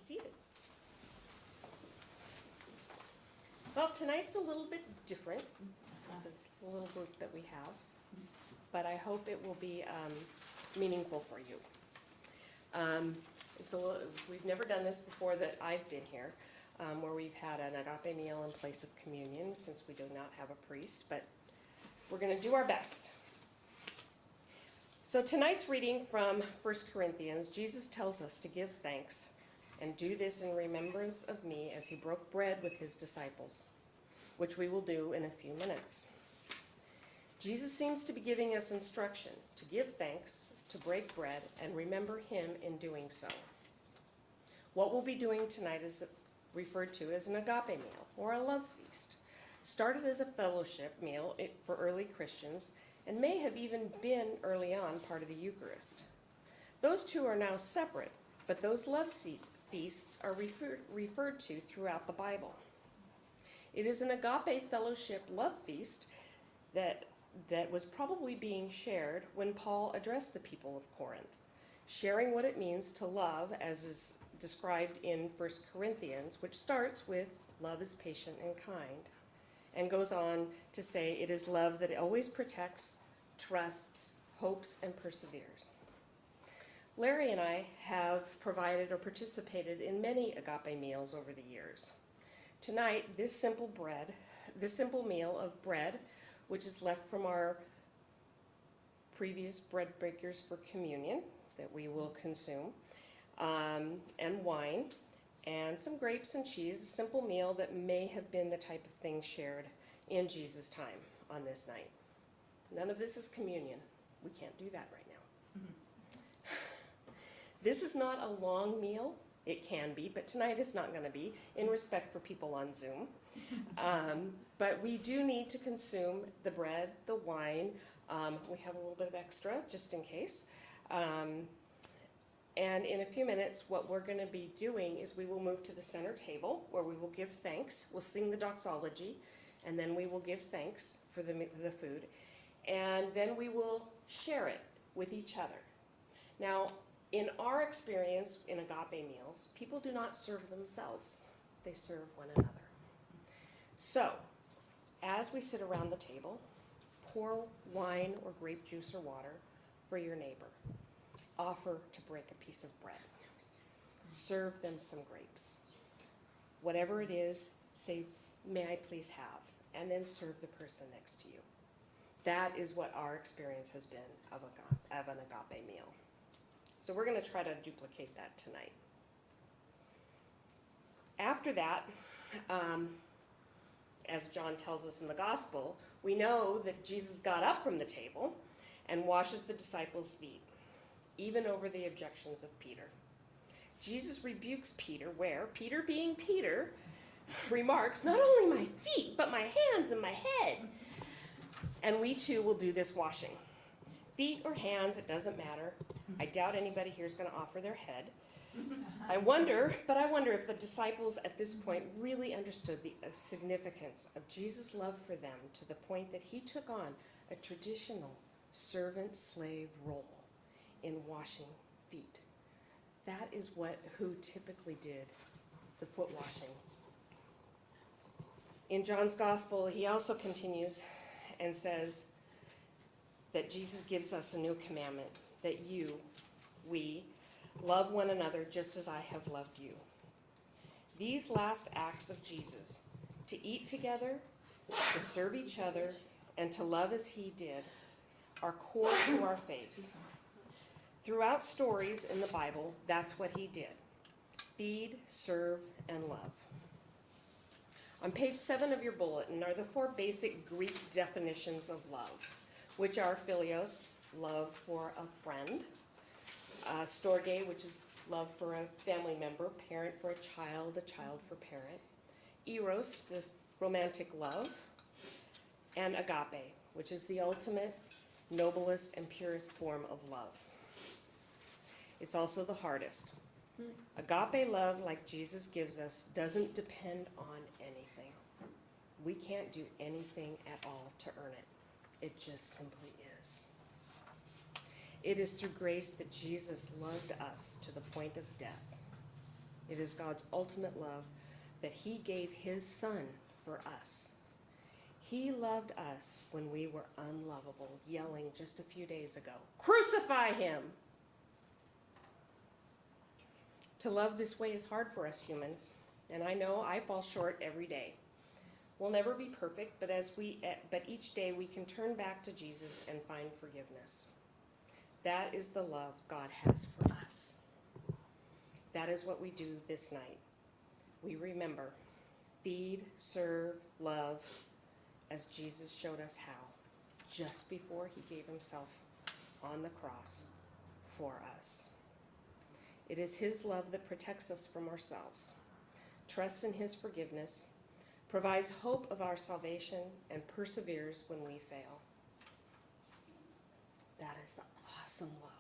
seated. Well, tonight's a little bit different, the little group that we have, but I hope it will be meaningful for you. We've never done this before that I've been here, where we've had an agape meal in place of communion, since we do not have a priest, but we're going to do our best. So tonight's reading from 1 Corinthians, Jesus tells us to give thanks and do this in remembrance of me as he broke bread with his disciples, which we will do in a few minutes. Jesus seems to be giving us instruction to give thanks, to break bread, and remember him in doing so. What we'll be doing tonight is referred to as an agape meal, or a love feast. Started as a fellowship meal for early Christians, and may have even been early on part of the Eucharist. Those two are now separate, but those love feasts are referred to throughout the Bible. It is an agape fellowship love feast that was probably being shared when Paul addressed the people of Corinth, sharing what it means to love as is described in 1 Corinthians, which starts with love is patient and kind, and goes on to say it is love that always protects, trusts, hopes, and perseveres. Larry and I have provided or participated in many agape meals over the years. Tonight, this simple meal of bread, which is left from our previous bread breakers for communion that we will consume, and wine, and some grapes and cheese, a simple meal that may have been the type of thing shared in Jesus' time on this night. None of this is communion. We can't do that right now. Mm-hmm. This is not a long meal. It can be, but tonight it's not going to be, in respect for people on Zoom. But we do need to consume the bread, the wine. We have a little bit of extra, just in case. And in a few minutes, what we're going to be doing is we will move to the center table, where we will give thanks. We'll sing the doxology, and then we will give thanks for the food. And then we will share it with each other. Now, in our experience in agape meals, people do not serve themselves. They serve one another. So, as we sit around the table, pour wine or grape juice or water for your neighbor. Offer to break a piece of bread. Serve them some grapes. Whatever it is, say, may I please have, and then serve the person next to you. That is what our experience has been of an agape meal. So we're going to try to duplicate that tonight. After that, as John tells us in the gospel, we know that Jesus got up from the table and washes the disciples' feet, even over the objections of Peter. Jesus rebukes Peter, where Peter, being Peter, remarks, not only my feet, but my hands and my head. And we too will do this washing. Feet or hands, it doesn't matter. I doubt anybody here is going to offer their head. I wonder if the disciples at this point really understood the significance of Jesus' love for them to the point that he took on a traditional servant-slave role in washing feet. That is who typically did the foot washing. In John's gospel, he also continues and says that Jesus gives us a new commandment, that we love one another just as I have loved you. These last acts of Jesus, to eat together, to serve each other, and to love as he did, are core to our faith. Throughout stories in the Bible, that's what he did. Feed, serve, and love. On page 7 of your bulletin are the 4 basic Greek definitions of love, which are philios, love for a friend, storge, which is love for a family member, parent for a child for parent, eros, the romantic love, and agape, which is the ultimate, noblest, and purest form of love. It's also the hardest. Agape love, like Jesus gives us, doesn't depend on anything. We can't do anything at all to earn it. It just simply is. It is through grace that Jesus loved us to the point of death. It is God's ultimate love that he gave his Son for us. He loved us when we were unlovable, yelling just a few days ago, "Crucify him!" To love this way is hard for us humans, and I know I fall short every day. We'll never be perfect, but each day we can turn back to Jesus and find forgiveness. That is the love God has for us. That is what we do this night. We remember, feed, serve, love, as Jesus showed us how, just before he gave himself on the cross for us. It is his love that protects us from ourselves, trusts in his forgiveness, provides hope of our salvation, and perseveres when we fail. That is the awesome love